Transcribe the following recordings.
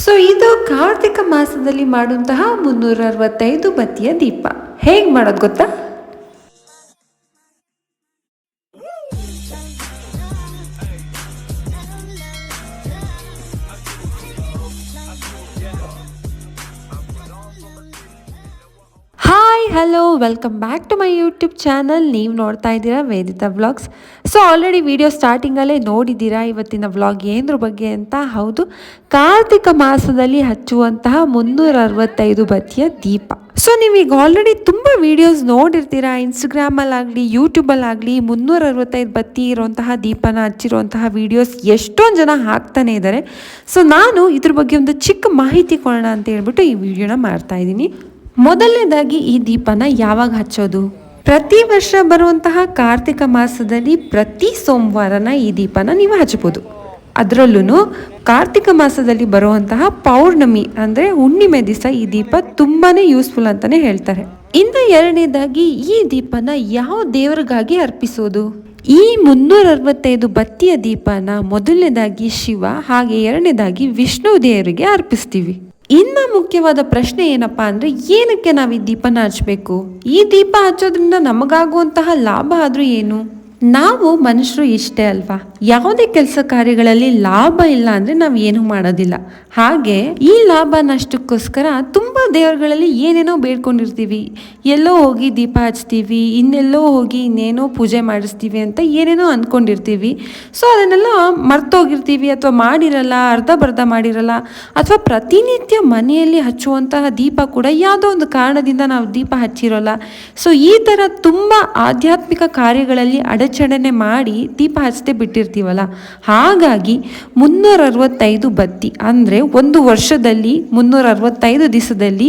So ಇದು ಕಾರ್ತಿಕ ಮಾಸದಲ್ಲಿ ಮಾಡುವಂತಹ 365 ಬತ್ತಿಯ ದೀಪ ಹೇಗೆ ಮಾಡೋದು ಗೊತ್ತಾ? Hi hello welcome back to my YouTube channel. ನೀವು ನೋಡ್ತಾ ಇದ್ದೀರಾ Vedita vlogs. So already video ಸ್ಟಾರ್ಟಿಂಗಲ್ಲೇ ನೋಡಿದ್ದೀರಾ ಇವತ್ತಿನ ವ್ಲಾಗ್ ಏನರ ಬಗ್ಗೆ ಅಂತ. ಹೌದು, ಕಾರ್ತಿಕ ಮಾಸದಲ್ಲಿ ಹಚ್ಚುವಂತಹ 365 ಬತ್ತಿಯ ದೀಪ. ಸೊ ನೀವೀಗ ಆಲ್ರೆಡಿ ತುಂಬ ವೀಡಿಯೋಸ್ ನೋಡಿರ್ತೀರಾ, ಇನ್ಸ್ಟಾಗ್ರಾಮಲ್ಲಾಗಲಿ ಯೂಟ್ಯೂಬಲ್ಲಾಗಲಿ 365 ಬತ್ತಿ ಇರೋಂತಹ ದೀಪನ ಹಚ್ಚಿರುವಂತಹ ವೀಡಿಯೋಸ್ ಎಷ್ಟೊಂದು ಜನ ಹಾಕ್ತಾನೆ ಇದ್ದಾರೆ. ಸೊ ನಾನು ಇದ್ರ ಬಗ್ಗೆ ಒಂದು ಚಿಕ್ಕ ಮಾಹಿತಿ ಕೊಡೋಣ ಅಂತ ಹೇಳ್ಬಿಟ್ಟು ಈ ವಿಡಿಯೋನ ಮಾಡ್ತಾ ಇದ್ದೀನಿ. ಮೊದಲನೇದಾಗಿ ಈ ದೀಪನ ಯಾವಾಗ ಹಚ್ಚೋದು? ಪ್ರತಿ ವರ್ಷ ಬರುವಂತಹ ಕಾರ್ತಿಕ ಮಾಸದಲ್ಲಿ ಪ್ರತಿ ಸೋಮವಾರನ ಈ ದೀಪನ ನೀವು ಹಚ್ಬೋದು. ಅದರಲ್ಲೂ ಕಾರ್ತಿಕ ಮಾಸದಲ್ಲಿ ಬರುವಂತಹ ಪೌರ್ಣಮಿ ಅಂದರೆ ಹುಣ್ಣಿಮೆ ದಿವಸ ಈ ದೀಪ ತುಂಬಾ ಯೂಸ್ಫುಲ್ ಅಂತಲೇ ಹೇಳ್ತಾರೆ. ಇನ್ನು ಎರಡನೇದಾಗಿ ಈ ದೀಪನ ಯಾವ ದೇವರಿಗಾಗಿ ಅರ್ಪಿಸೋದು? ಈ 365 ಬತ್ತಿಯ ದೀಪನ ಮೊದಲನೇದಾಗಿ ಶಿವ ಹಾಗೆ ಎರಡನೇದಾಗಿ ವಿಷ್ಣು ದೇವರಿಗೆ ಅರ್ಪಿಸ್ತೀವಿ. ಇನ್ನು ಮುಖ್ಯವಾದ ಪ್ರಶ್ನೆ ಏನಪ್ಪಾ ಅಂದರೆ, ಏನಕ್ಕೆ ನಾವು ಈ ದೀಪನ ಹಚ್ಚಬೇಕು? ಈ ದೀಪ ಹಚ್ಚೋದ್ರಿಂದ ನಮಗಾಗುವಂತಹ ಲಾಭ ಆದರೂ ಏನು? ನಾವು ಮನುಷ್ಯರು ಇಷ್ಟೇ ಅಲ್ವಾ, ಯಾವುದೇ ಕೆಲಸ ಕಾರ್ಯಗಳಲ್ಲಿ ಲಾಭ ಇಲ್ಲ ಅಂದರೆ ನಾವು ಏನು ಮಾಡೋದಿಲ್ಲ. ಹಾಗೆ ಈ ಲಾಭ ನಷ್ಟಕ್ಕೋಸ್ಕರ ತುಂಬ ದೇವರುಗಳಲ್ಲಿ ಏನೇನೋ ಬೇಡ್ಕೊಂಡಿರ್ತೀವಿ. ಎಲ್ಲೋ ಹೋಗಿ ದೀಪ ಹಚ್ತೀವಿ, ಇನ್ನೆಲ್ಲೋ ಹೋಗಿ ಇನ್ನೇನೋ ಪೂಜೆ ಮಾಡಿಸ್ತೀವಿ ಅಂತ ಏನೇನೋ ಅಂದ್ಕೊಂಡಿರ್ತೀವಿ. ಸೊ ಅದನ್ನೆಲ್ಲ ಮರ್ತೋಗಿರ್ತೀವಿ, ಅಥವಾ ಮಾಡಿರಲ್ಲ, ಅರ್ಧ ಮಾಡಿರಲ್ಲ, ಅಥವಾ ಪ್ರತಿನಿತ್ಯ ಮನೆಯಲ್ಲಿ ಹಚ್ಚುವಂತಹ ದೀಪ ಕೂಡ ಯಾವುದೋ ಒಂದು ಕಾರಣದಿಂದ ನಾವು ದೀಪ ಹಚ್ಚಿರೋಲ್ಲ. ಸೊ ಈ ಥರ ತುಂಬ ಆಧ್ಯಾತ್ಮಿಕ ಕಾರ್ಯಗಳಲ್ಲಿ ಅಡಚಣೆ ಮಾಡಿ ದೀಪ ಹಚ್ಚದೆ ಬಿಟ್ಟಿರ್ತೀವಲ್ಲ. ಹಾಗಾಗಿ 365 ಬತ್ತಿ ಅಂದರೆ ಒಂದು ವರ್ಷದಲ್ಲಿ 365 ದಿವಸದಲ್ಲಿ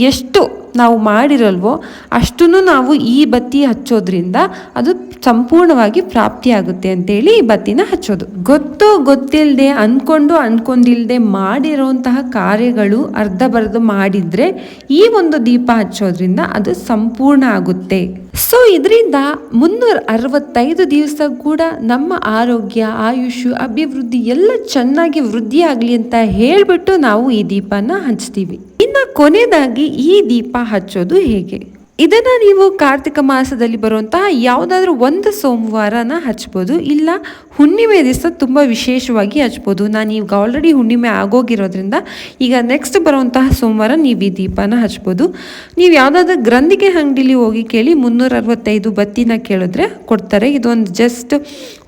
ಎಷ್ಟು ನಾವು ಮಾಡಿರಲ್ವೋ ಅಷ್ಟನ್ನು ನಾವು ಈ ಬತ್ತಿ ಹಚ್ಚೋದ್ರಿಂದ ಅದು ಸಂಪೂರ್ಣವಾಗಿ ಪ್ರಾಪ್ತಿಯಾಗುತ್ತೆ ಅಂತೇಳಿ ಈ ಬತ್ತಿನ ಹಚ್ಚೋದು. ಗೊತ್ತಿಲ್ಲದೆ ಅನ್ಕೊಂಡಿಲ್ಲದೆ ಮಾಡಿರೋಂತಹ ಕಾರ್ಯಗಳು ಅರ್ಧ ಮಾಡಿದ್ರೆ ಈ ಒಂದು ದೀಪ ಹಚ್ಚೋದ್ರಿಂದ ಅದು ಸಂಪೂರ್ಣ ಆಗುತ್ತೆ. ಸೊ ಇದರಿಂದ 365 ದಿವಸ ಕೂಡ ನಮ್ಮ ಆರೋಗ್ಯ, ಆಯುಷು, ಅಭಿವೃದ್ಧಿ ಎಲ್ಲ ಚೆನ್ನಾಗಿ ವೃದ್ಧಿ ಆಗಲಿ ಅಂತ ಹೇಳ್ಬಿಟ್ಟು ನಾವು ಈ ದೀಪನ ಹಚ್ತೀವಿ. ಇನ್ನು ಕೊನೆಯದಾಗಿ ಈ ದೀಪ ಹಚ್ಚೋದು ಹೇಗೆ? ಇದನ್ನು ನೀವು ಕಾರ್ತಿಕ ಮಾಸದಲ್ಲಿ ಬರುವಂತಹ ಯಾವುದಾದ್ರೂ ಒಂದು ಸೋಮವಾರನ ಹಚ್ಬೋದು, ಇಲ್ಲ ಹುಣ್ಣಿಮೆ ದಿವಸ ತುಂಬ ವಿಶೇಷವಾಗಿ ಹಚ್ಬೋದು. ನಾನು ಈಗ ಆಲ್ರೆಡಿ ಹುಣ್ಣಿಮೆ ಆಗೋಗಿರೋದ್ರಿಂದ ಈಗ ನೆಕ್ಸ್ಟ್ ಬರುವಂತಹ ಸೋಮವಾರ ನೀವು ಈ ದೀಪನ ಹಚ್ಬೋದು. ನೀವು ಯಾವುದಾದ್ರೂ ಗ್ರಂಥಿಗೆ ಅಂಗಡಿಲಿ ಹೋಗಿ ಕೇಳಿ 365 ಬತ್ತಿನ ಕೇಳಿದ್ರೆ ಕೊಡ್ತಾರೆ. ಇದೊಂದು ಜಸ್ಟ್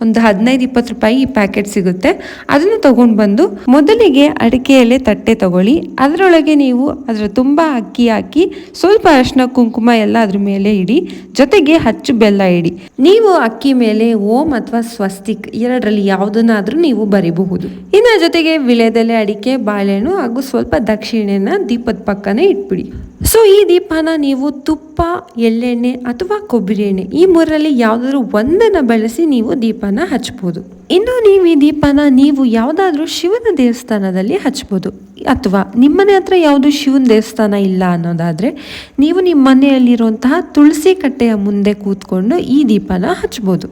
ಒಂದು 15-20 ರೂಪಾಯಿ ಈ ಪ್ಯಾಕೆಟ್ ಸಿಗುತ್ತೆ. ಅದನ್ನು ತೊಗೊಂಡು ಬಂದು ಮೊದಲಿಗೆ ಅಡಿಕೆ ಎಲೆ ತಟ್ಟೆ ತಗೊಳ್ಳಿ. ಅದರೊಳಗೆ ನೀವು ಅದರ ತುಂಬ ಅಕ್ಕಿ ಹಾಕಿ ಸ್ವಲ್ಪ ಅರಿಶಿನ ಕುಂಕುಮ ಎಲ್ಲ ಅದ್ರ ಮೇಲೆ ಇಡಿ, ಜೊತೆಗೆ ಹಚ್ಚು ಬೆಲ್ಲ ಇಡಿ. ನೀವು ಅಕ್ಕಿ ಮೇಲೆ ಓಂ ಅಥವಾ ಸ್ವಸ್ತಿಕ್ ಎರಡರಲ್ಲಿ ಯಾವುದನ್ನಾದ್ರೂ ನೀವು ಬರಿಬಹುದು. ಇನ್ನು ಜೊತೆಗೆ ವಿಳೆದೆಲೆ, ಅಡಿಕೆ, ಬಾಳೆಹಣ್ಣು ಹಾಗೂ ಸ್ವಲ್ಪ ದಕ್ಷಿಣೆನ ದೀಪದ ಪಕ್ಕನೇ ಇಟ್ಬಿಡಿ. ಸೊ ಈ ದೀಪನ ನೀವು ತುಪ್ಪ, ಎಳ್ಳೆಣ್ಣೆ ಅಥವಾ ಕೊಬ್ಬರಿ ಎಣ್ಣೆ ಈ ಮೂರರಲ್ಲಿ ಯಾವುದಾದ್ರೂ ಒಂದನ್ನು ಬಳಸಿ ನೀವು ದೀಪನ ಹಚ್ಬೋದು. ಇನ್ನು ನೀವು ಈ ದೀಪನ ನೀವು ಯಾವುದಾದ್ರೂ ಶಿವನ ದೇವಸ್ಥಾನದಲ್ಲಿ ಹಚ್ಬೋದು, ಅಥವಾ ನಿಮ್ಮನೆ ಹತ್ರ ಯಾವುದು ಶಿವನ ದೇವಸ್ಥಾನ ಇಲ್ಲ ಅನ್ನೋದಾದರೆ ನೀವು ನಿಮ್ಮ ಮನೆಯಲ್ಲಿರುವಂತಹ ತುಳಸಿ ಕಟ್ಟೆಯ ಮುಂದೆ ಕೂತ್ಕೊಂಡು ಈ ದೀಪನ ಹಚ್ಬೋದು.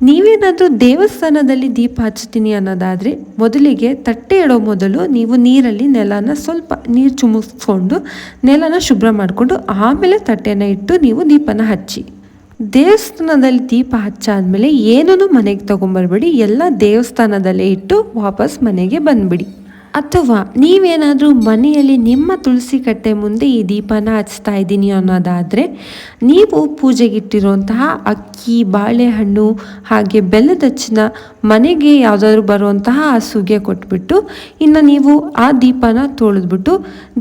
ನೀವೇನಾದರೂ ದೇವಸ್ಥಾನದಲ್ಲಿ ದೀಪ ಹಚ್ತೀನಿ ಅನ್ನೋದಾದರೆ ಮೊದಲಿಗೆ ತಟ್ಟೆ ಇಡೋ ಮೊದಲು ನೀವು ನೀರಲ್ಲಿ ನೆಲನ ಸ್ವಲ್ಪ ನೀರು ಚುಮುಕ್ಸ್ಕೊಂಡು ನೆಲನ ಶುಭ್ರ ಮಾಡಿಕೊಂಡು ಆಮೇಲೆ ತಟ್ಟೆನ ಇಟ್ಟು ನೀವು ದೀಪನ ಹಚ್ಚಿ. ದೇವಸ್ಥಾನದಲ್ಲಿ ದೀಪ ಹಚ್ಚಾದ್ಮೇಲೆ ಏನೂ ಮನೆಗೆ ತೊಗೊಂಬರ್ಬೇಡಿ, ಎಲ್ಲ ದೇವಸ್ಥಾನದಲ್ಲೇ ಇಟ್ಟು ವಾಪಸ್ ಮನೆಗೆ ಬಂದುಬಿಡಿ. ಅಥವಾ ನೀವೇನಾದರೂ ಮನೆಯಲ್ಲಿ ನಿಮ್ಮ ತುಳಸಿ ಕಟ್ಟೆ ಮುಂದೆ ಈ ದೀಪನ ಹಚ್ತಾ ಇದ್ದೀನಿ ಅನ್ನೋದಾದರೆ ನೀವು ಪೂಜೆಗಿಟ್ಟಿರುವಂತಹ ಅಕ್ಕಿ, ಬಾಳೆಹಣ್ಣು ಹಾಗೆ ಬೆಲ್ಲದ ಹಚ್ಚನ್ನ ಮನೆಗೆ ಯಾವುದಾದ್ರೂ ಬರುವಂತಹ ಹಸುಗೆ ಕೊಟ್ಬಿಟ್ಟು ಇನ್ನು ನೀವು ಆ ದೀಪನ ತೊಳೆದ್ಬಿಟ್ಟು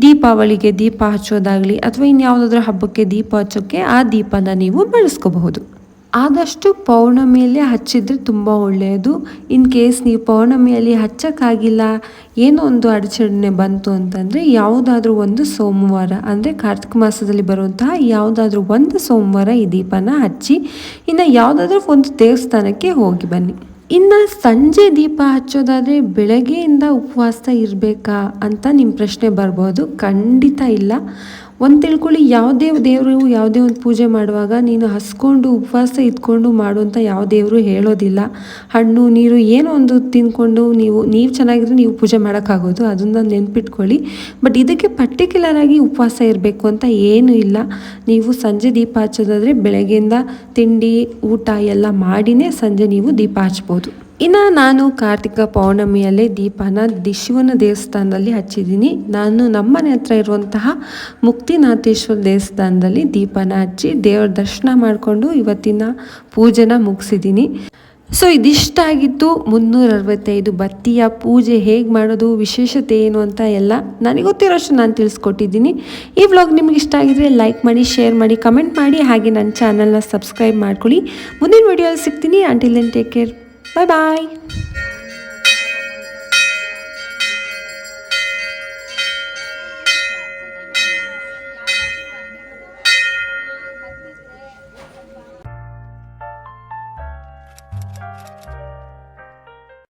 ದೀಪಾವಳಿಗೆ ದೀಪ ಹಚ್ಚೋದಾಗಲಿ ಅಥವಾ ಇನ್ಯಾವುದಾದ್ರೂ ಹಬ್ಬಕ್ಕೆ ದೀಪ ಹಚ್ಚೋಕ್ಕೆ ಆ ದೀಪನ ನೀವು ಬಳಸ್ಕೋಬಹುದು. ಆದಷ್ಟು ಪೌರ್ಣಮಿಯಲ್ಲೇ ಹಚ್ಚಿದರೆ ತುಂಬ ಒಳ್ಳೆಯದು. ಇನ್ ಕೇಸ್ ನೀವು ಪೌರ್ಣಮಿಯಲ್ಲಿ ಹಚ್ಚೋಕ್ಕಾಗಿಲ್ಲ, ಏನೋ ಒಂದು ಅಡಚಣೆ ಬಂತು ಅಂತಂದರೆ ಯಾವುದಾದ್ರೂ ಒಂದು ಸೋಮವಾರ ಅಂದರೆ ಕಾರ್ತಿಕ ಮಾಸದಲ್ಲಿ ಬರುವಂತಹ ಯಾವುದಾದ್ರೂ ಒಂದು ಸೋಮವಾರ ಈ ದೀಪನ ಹಚ್ಚಿ ಇನ್ನು ಯಾವುದಾದ್ರೂ ಒಂದು ದೇವಸ್ಥಾನಕ್ಕೆ ಹೋಗಿ ಬನ್ನಿ. ಇನ್ನು ಸಂಜೆ ದೀಪ ಹಚ್ಚೋದಾದರೆ ಬೆಳಗ್ಗೆಯಿಂದ ಉಪವಾಸ ಇರಬೇಕಾ ಅಂತ ನಿಮ್ಮ ಪ್ರಶ್ನೆ ಬರ್ಬೋದು. ಖಂಡಿತ ಇಲ್ಲ. ಒಂದು ತಿಳ್ಕೊಳ್ಳಿ, ಯಾವುದೇ ದೇವರು ಯಾವುದೇ ಒಂದು ಪೂಜೆ ಮಾಡುವಾಗ ನೀನು ಹಸ್ಕೊಂಡು ಉಪವಾಸ ಇದ್ಕೊಂಡು ಮಾಡುವಂಥ ಯಾವ ದೇವರು ಹೇಳೋದಿಲ್ಲ. ಹಣ್ಣು ನೀರು ಏನೋ ಒಂದು ತಿಂದ್ಕೊಂಡು ನೀವು ಚೆನ್ನಾಗಿದ್ರೆ ನೀವು ಪೂಜೆ ಮಾಡೋಕ್ಕಾಗೋದು, ಅದನ್ನು ನೆನ್ಪಿಟ್ಕೊಳ್ಳಿ. ಬಟ್ ಇದಕ್ಕೆ ಪರ್ಟಿಕ್ಯುಲರಾಗಿ ಉಪವಾಸ ಇರಬೇಕು ಅಂತ ಏನೂ ಇಲ್ಲ. ನೀವು ಸಂಜೆ ದೀಪ ಹಚ್ಚೋದಾದರೆ ಬೆಳಗ್ಗೆಯಿಂದ ತಿಂಡಿ ಊಟ ಎಲ್ಲ ಮಾಡಿನೇ ಸಂಜೆ ನೀವು ದೀಪ ಹಚ್ಬೋದು. ಇನ್ನು ನಾನು ಕಾರ್ತಿಕ ಪೌರ್ಣಮಿಯಲ್ಲೇ ದೀಪನ ಶಿವನ ದೇವಸ್ಥಾನದಲ್ಲಿ ಹಚ್ಚಿದ್ದೀನಿ. ನಾನು ನಮ್ಮನೆ ಹತ್ರ ಇರುವಂತಹ ಮುಕ್ತಿನಾಥೇಶ್ವರ ದೇವಸ್ಥಾನದಲ್ಲಿ ದೀಪನ ಹಚ್ಚಿ ದೇವರ ದರ್ಶನ ಮಾಡಿಕೊಂಡು ಇವತ್ತಿನ ಪೂಜೆನ ಮುಗಿಸಿದ್ದೀನಿ. ಸೊ ಇದಿಷ್ಟಾಗಿತ್ತು 365 ಬತ್ತಿಯ ಪೂಜೆ ಹೇಗೆ ಮಾಡೋದು, ವಿಶೇಷತೆ ಏನು ಅಂತ ಎಲ್ಲ ನನಗೆ ಗೊತ್ತಿರೋಷ್ಟು ನಾನು ತಿಳಿಸ್ಕೊಟ್ಟಿದ್ದೀನಿ. ಈ ವ್ಲಾಗ್ ನಿಮ್ಗೆ ಇಷ್ಟ ಆಗಿದ್ರೆ ಲೈಕ್ ಮಾಡಿ, ಶೇರ್ ಮಾಡಿ, ಕಮೆಂಟ್ ಮಾಡಿ, ಹಾಗೆ ನನ್ನ ಚಾನಲ್ನ ಸಬ್ಸ್ಕ್ರೈಬ್ ಮಾಡ್ಕೊಳ್ಳಿ. ಮುಂದಿನ ವಿಡಿಯೋಲಿ ಸಿಗ್ತೀನಿ. Until then take care. Bye bye.